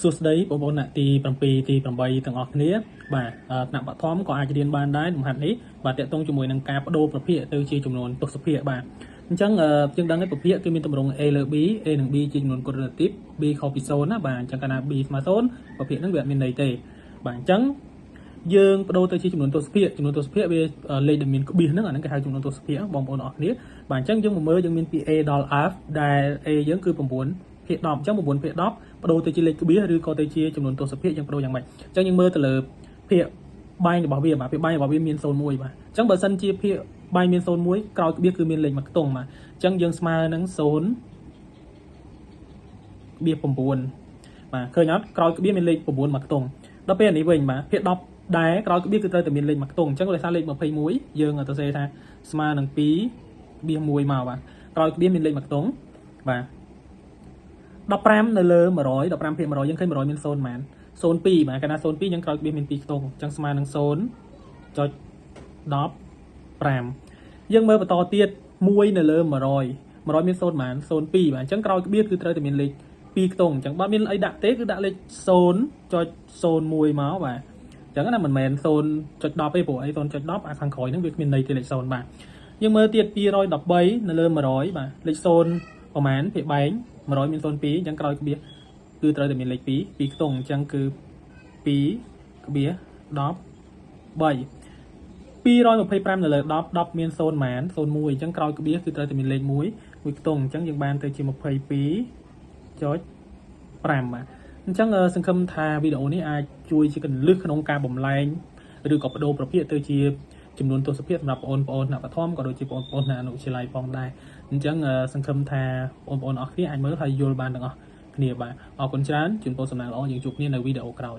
សួស្តីបងប្អូនអ្នកទី7ទី8ទាំងអស់គ្នាបាទថ្នាក់បឋមក៏អាចរៀនបានដែរលំហាត់នេះបាទតាក់ទងជាមួយនឹងការបដូរប្រភេទទៅជាចំនួនទស្សភាគបាទអញ្ចឹងយើងដឹងហើយប្រភេទគឺមានទម្រង់ A លើ B A និង B ជាចំនួនកូដ relative B ខុសពី0ណាបាទអញ្ចឹងកាលណា B ស្មើ0ប្រភេទហ្នឹងវាអត់មានន័យទេបាទអញ្ចឹងយើងបដូរទៅជាចំនួនទស្សភាគវាលេខដែលមានក្បៀសហ្នឹងអាហ្នឹងគេហៅចំនួនទស្សភាគបងប្អូនអរគ្នាបាទអញ្ចឹងយើងមកមើលយើងមានពី A ដល់ F ដែល A យើងគឺ9ភាគ10អញ្ចឹង9ភាគ10បដូរទៅជាលេខក្បៀសឬក៏ទៅជាចំនួនទស្សភាគយើងបដូរយ៉ាងម៉េចអញ្ចឹងយើងមើលទៅលើភាគបែងរបស់វាបាទភាគបែងរបស់វាមាន01បាទអញ្ចឹងបើសិនជាភាគបែងមាន01ក្រោយក្បៀសគឺមានលេខមួយខ្ទង់បាទអញ្ចឹងយើងស្មើនឹង0ក្បៀស9បាទឃើញអត់ក្រោយក្បៀសមានលេខ9មួយខ្ទង់ដល់ពេលនេះវិញបាទភាគ10ដែរក្រោយក្បៀសគឺត្រូវតែមានលេខមួយខ្ទង់អញ្ចឹងដោយសារលេខ21យើងទៅសេថាស្មើនឹង2ក្បៀស1មកបាទក្រោយក្បៀសមានលេខមួយខ្ទង់បាទ15នៅលើ100 15ភាគ100យើងឃើញ100មាន0ប៉ុន្មាន02បាទកាលណា02យើងក្រោយក្បៀសមាន2ខ្ទង់អញ្ចឹងស្មើនឹង0.15យើងមើលបន្តទៀត1នៅលើ100មាន0ប៉ុន្មាន02បាទអញ្ចឹងក្រោយក្បៀសគឺត្រូវតែមានលេខ2ខ្ទង់អញ្ចឹងបើមានអីដាក់ទេគឺដាក់លេខ0.01មកបាទអញ្ចឹងណាមិនមែន0.10ទេព្រោះអី0.10អាខាងក្រោយហ្នឹងវាគ្មានន័យទេលេខ0បាទយើងមើលទៀត213នៅលើ100បាទលេខ0ប្រហែលភាគបែង100មាន02អញ្ចឹងក្រោយក្បៀសគឺត្រូវតែមានលេខ2ខ្ទង់អញ្ចឹងគឺ2ក្បៀស13 225នៅលើ10 10មាន0ប៉ុន្មាន01អញ្ចឹងក្រោយក្បៀសគឺត្រូវតែមានលេខ1ខ្ទង់អញ្ចឹងយើងបានទៅជា22.5បាទអញ្ចឹងសង្ឃឹមថាវីដេអូនេះអាចជួយជាកន្លឹះក្នុងការបំលែងឬក៏បដូរប្រភេទទៅជាចំនួនទស្សភាគសម្រាប់បងប្អូនថ្នាក់បឋមក៏ដូចជាបងប្អូនថ្នាក់អនុវិទ្យាល័យផងដែរអញ្ចឹងសង្ឃឹមថាបងប្អូនអរគ្នាអាចមើលហើយយល់បានទាំងអស់គ្នាបាទអរគុណច្រើនជូនពរសំណាងល្អយើងជួបគ្នានៅវីដេអូក្រោយ